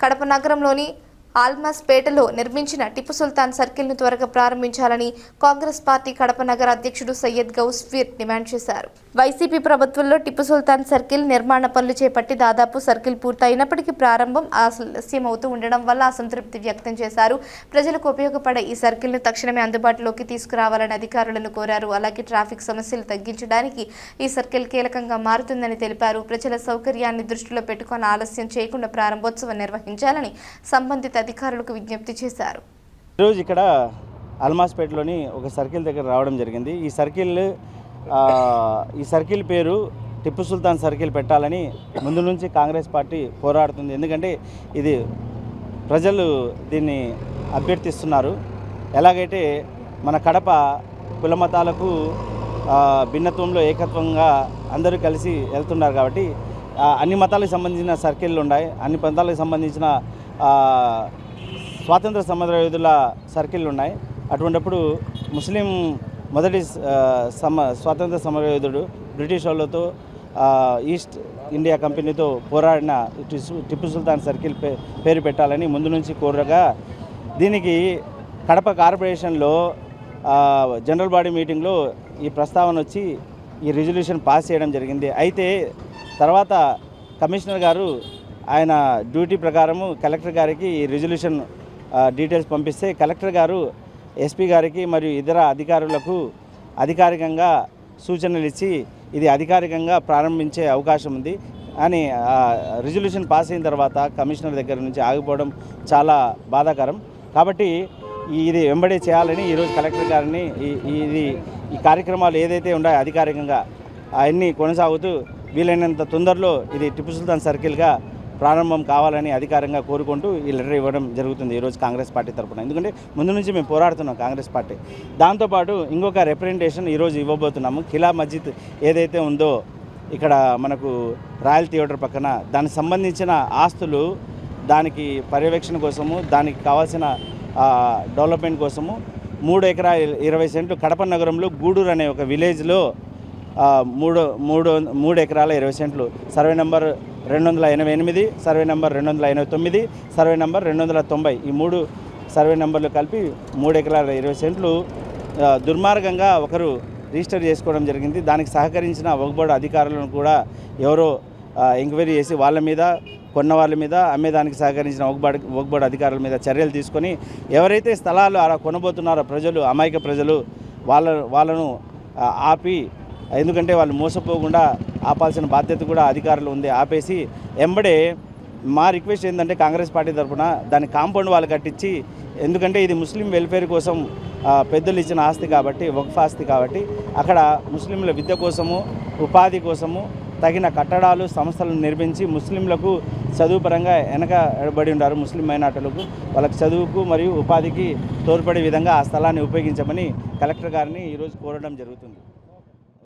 కడప నగరంలోని ఆల్మాస్పేటలో నిర్మించిన టిప్పు సుల్తాన్ సర్కిల్ను త్వరగా ప్రారంభించాలని కాంగ్రెస్ పార్టీ కడప నగర అధ్యక్షుడు సయ్యద్ గౌస్ఫీర్ డిమాండ్ చేశారు. వైసీపీ ప్రభుత్వంలో టిప్పు సుల్తాన్ సర్కిల్ నిర్మాణ పనులు చేపట్టి దాదాపు సర్కిల్ పూర్తయినప్పటికీ ప్రారంభం ఆలస్యమవుతూ ఉండడం వల్ల అసంతృప్తి వ్యక్తం చేశారు. ప్రజలకు ఉపయోగపడే ఈ సర్కిల్ను తక్షణమే అందుబాటులోకి తీసుకురావాలని అధికారులను కోరారు. అలాగే ట్రాఫిక్ సమస్యలు తగ్గించడానికి ఈ సర్కిల్ కీలకంగా మారుతుందని తెలిపారు. ప్రజల సౌకర్యాన్ని దృష్టిలో పెట్టుకుని ఆలస్యం చేయకుండా ప్రారంభోత్సవం నిర్వహించాలని సంబంధిత అధికారులకు విజ్ఞప్తి చేశారు. ఈరోజు ఇక్కడ అల్మాస్పేటలోని ఒక సర్కిల్ దగ్గర రావడం జరిగింది. ఈ సర్కిల్ పేరు టిప్పు సుల్తాన్ సర్కిల్ పెట్టాలని ముందు నుంచి కాంగ్రెస్ పార్టీ పోరాడుతుంది. ఎందుకంటే ఇది ప్రజలు దీన్ని అభ్యర్థిస్తున్నారు. ఎలాగైతే మన కడప కుల మతాలకు భిన్నత్వంలో ఏకత్వంగా అందరూ కలిసి వెళ్తున్నారు కాబట్టి అన్ని మతాలకు సంబంధించిన సర్కిళ్ళు ఉన్నాయి, అన్ని ప్రాంతాలకు సంబంధించిన స్వాతంత్ర సమరయోధుల సర్కిళ్ళు ఉన్నాయి. అటువంటిప్పుడు ముస్లిం మొదటి స్వాతంత్ర సమరయోధుడు బ్రిటిష్ వాళ్ళతో ఈస్ట్ ఇండియా కంపెనీతో పోరాడిన టిప్పు సుల్తాన్ సర్కిల్ పేరు పెట్టాలని ముందు నుంచి కోరగా దీనికి కడప కార్పొరేషన్లో జనరల్ బాడీ మీటింగ్లో ఈ ప్రస్తావన వచ్చి ఈ రిజల్యూషన్ పాస్ చేయడం జరిగింది. అయితే తర్వాత కమిషనర్ గారు ఆయన డ్యూటీ ప్రకారము కలెక్టర్ గారికి ఈ రిజల్యూషన్ డీటెయిల్స్ పంపిస్తే కలెక్టర్ గారు ఎస్పీ గారికి మరియు ఇతర అధికారులకు అధికారికంగా సూచనలు ఇచ్చి ఇది అధికారికంగా ప్రారంభించే అవకాశం ఉంది అని రిజల్యూషన్ పాస్ అయిన తర్వాత కమిషనర్ దగ్గర నుంచి ఆగిపోవడం చాలా బాధాకరం. కాబట్టి ఇది వెంబడే చేయాలని ఈరోజు కలెక్టర్ గారిని ఈ కార్యక్రమాలు ఏదైతే ఉన్నాయో అధికారికంగా అవన్నీ కొనసాగుతూ వీలైనంత తొందరలో ఇది టిప్పు సుల్తాన్ సర్కిల్గా ప్రారంభం కావాలని అధికారంగా కోరుకుంటూ ఈ లెటర్ ఇవ్వడం జరుగుతుంది ఈరోజు కాంగ్రెస్ పార్టీ తరఫున. ఎందుకంటే ముందు నుంచి మేము పోరాడుతున్నాం కాంగ్రెస్ పార్టీ. దాంతోపాటు ఇంకొక రిప్రజెంటేషన్ ఈరోజు ఇవ్వబోతున్నాము. ఖిలా మస్జిద్ ఏదైతే ఉందో ఇక్కడ మనకు రాయల్ థియేటర్ పక్కన దానికి సంబంధించిన ఆస్తులు దానికి పర్యవేక్షణ కోసము దానికి కావాల్సిన డెవలప్మెంట్ కోసము 3 ఎకరాల 20 సెంట్లు కడప నగరంలో గూడూరు అనే ఒక విలేజ్లో 3 ఎకరాల 20 సెంట్లు survey number 288, survey number 289, survey number 290 ఈ 3 సర్వే నెంబర్లు కలిపి 3 ఎకరాల 20 సెంట్లు దుర్మార్గంగా ఒకరు రిజిస్టర్ చేసుకోవడం జరిగింది. దానికి సహకరించిన వక్ఫ్ బోర్డు అధికారులను కూడా ఎవరో ఎంక్వైరీ చేసి వాళ్ళ మీద కొన్న వాళ్ళ మీద అమ్మేదానికి సహకరించిన వక్ఫ్ బోర్డు అధికారుల మీద చర్యలు తీసుకొని ఎవరైతే స్థలాలు అలా కొనబోతున్నారో ప్రజలు అమాయక ప్రజలు వాళ్ళను ఆపి, ఎందుకంటే వాళ్ళు మోసపోకుండా ఆపాల్సిన బాధ్యత కూడా అధికారులు ఉంది, ఆపేసి ఎంబడే మా రిక్వెస్ట్ ఏంటంటే కాంగ్రెస్ పార్టీ తరఫున దాని కాంపౌండ్ వాళ్ళు కట్టించి, ఎందుకంటే ఇది ముస్లిం వెల్ఫేర్ కోసం పెద్దలు ఇచ్చిన ఆస్తి కాబట్టి వక్ఫ్ ఆస్తి కాబట్టి అక్కడ ముస్లింల విద్య కోసము ఉపాధి కోసము తగిన కట్టడాలు సంస్థలను నిర్మించి ముస్లింలకు చదువు పరంగా వెనకబడి ఉన్నారు ముస్లిం మైనార్టీలకు వాళ్ళకి చదువుకు మరియు ఉపాధికి తోడ్పడే విధంగా ఆ స్థలాన్ని ఉపయోగించమని కలెక్టర్ గారిని ఈరోజు కోరడం జరుగుతుంది.